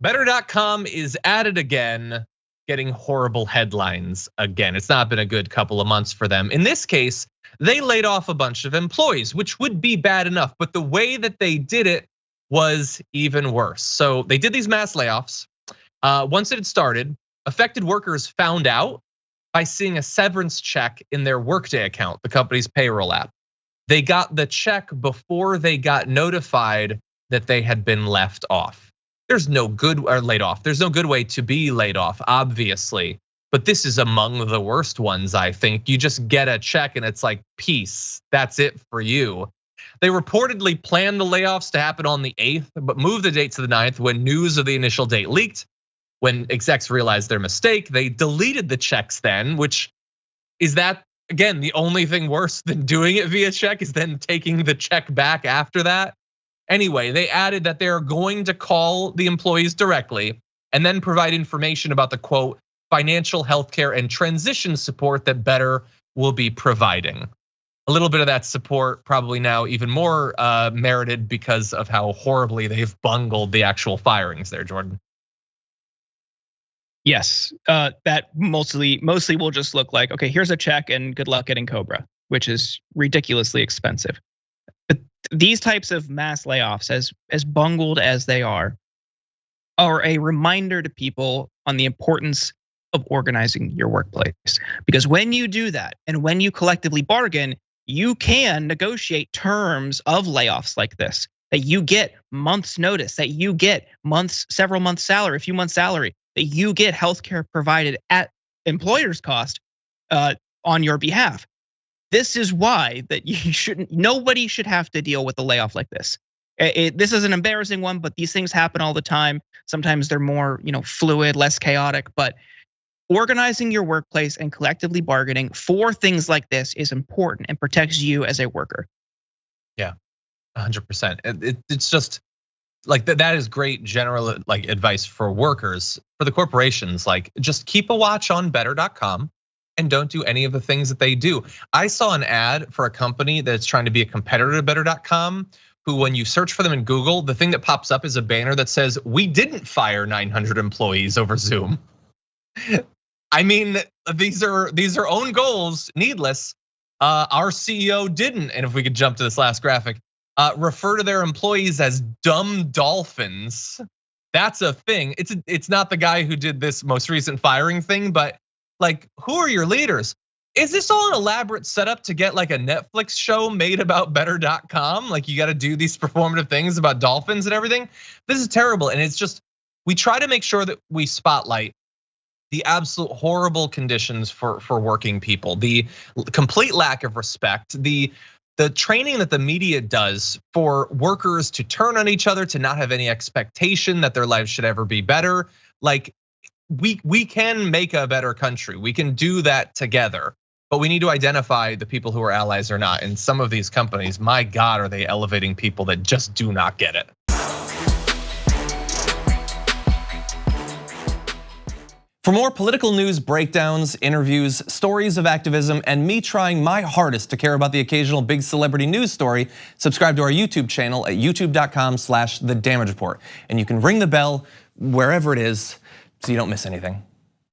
Better.com is at it again, getting horrible headlines again. It's not been a good couple of months for them. In this case, they laid off a bunch of employees, which would be bad enough, but the way that they did it was even worse. So they did these mass layoffs. Once it had started, affected workers found out by seeing a severance check in their Workday account, the company's payroll app. They got the check before they got notified that they had been left off. There's no good, or laid off. There's no good way to be laid off, obviously. But this is among the worst ones, I think. You just get a check and it's like, peace, that's it for you. They reportedly planned the layoffs to happen on the 8th, but moved the date to the 9th when news of the initial date leaked. When execs realized their mistake, they deleted the checks then, which is that, again, the only thing worse than doing it via check is then taking the check back after that. Anyway, they added that they're going to call the employees directly and then provide information about the quote, financial, healthcare, and transition support that Better will be providing. A little bit of that support probably now even more merited because of how horribly they've bungled the actual firings there, Jordan. Yes, that mostly will just look like, okay, here's a check and good luck getting Cobra, which is ridiculously expensive. But these types of mass layoffs, as bungled as they are a reminder to people on the importance of organizing your workplace. Because when you do that and when you collectively bargain, you can negotiate terms of layoffs like this, that you get months notice, that you get several months salary, a few months salary, that you get healthcare provided at employer's cost on your behalf. This is why that nobody should have to deal with a layoff like this. This is an embarrassing one, but these things happen all the time. Sometimes they're more, fluid, less chaotic, but organizing your workplace and collectively bargaining for things like this is important and protects you as a worker. Yeah, 100%. It's just like that is great general advice for workers. For the corporations, just keep a watch on Better.com and don't do any of the things that they do. I saw an ad for a company that's trying to be a competitor to Better.com, who when you search for them in Google, the thing that pops up is a banner that says, "We didn't fire 900 employees over Zoom." I mean, these are own goals, needless. Our CEO didn't, and if we could jump to this last graphic, refer to their employees as dumb dolphins. That's a thing. It's not the guy who did this most recent firing thing, but who are your leaders? Is this all an elaborate setup to get a Netflix show made about Better.com? You got to do these performative things about dolphins and everything. This is terrible, and it's just we try to make sure that we spotlight the absolute horrible conditions for working people, the complete lack of respect, the training that the media does for workers to turn on each other, to not have any expectation that their lives should ever be better. We can make a better country. We can do that together, but we need to identify the people who are allies or not. And some of these companies, my God, are they elevating people that just do not get it. For more political news breakdowns, interviews, stories of activism, and me trying my hardest to care about the occasional big celebrity news story, subscribe to our YouTube channel at youtube.com/The Damage Report. And you can ring the bell wherever it is so you don't miss anything.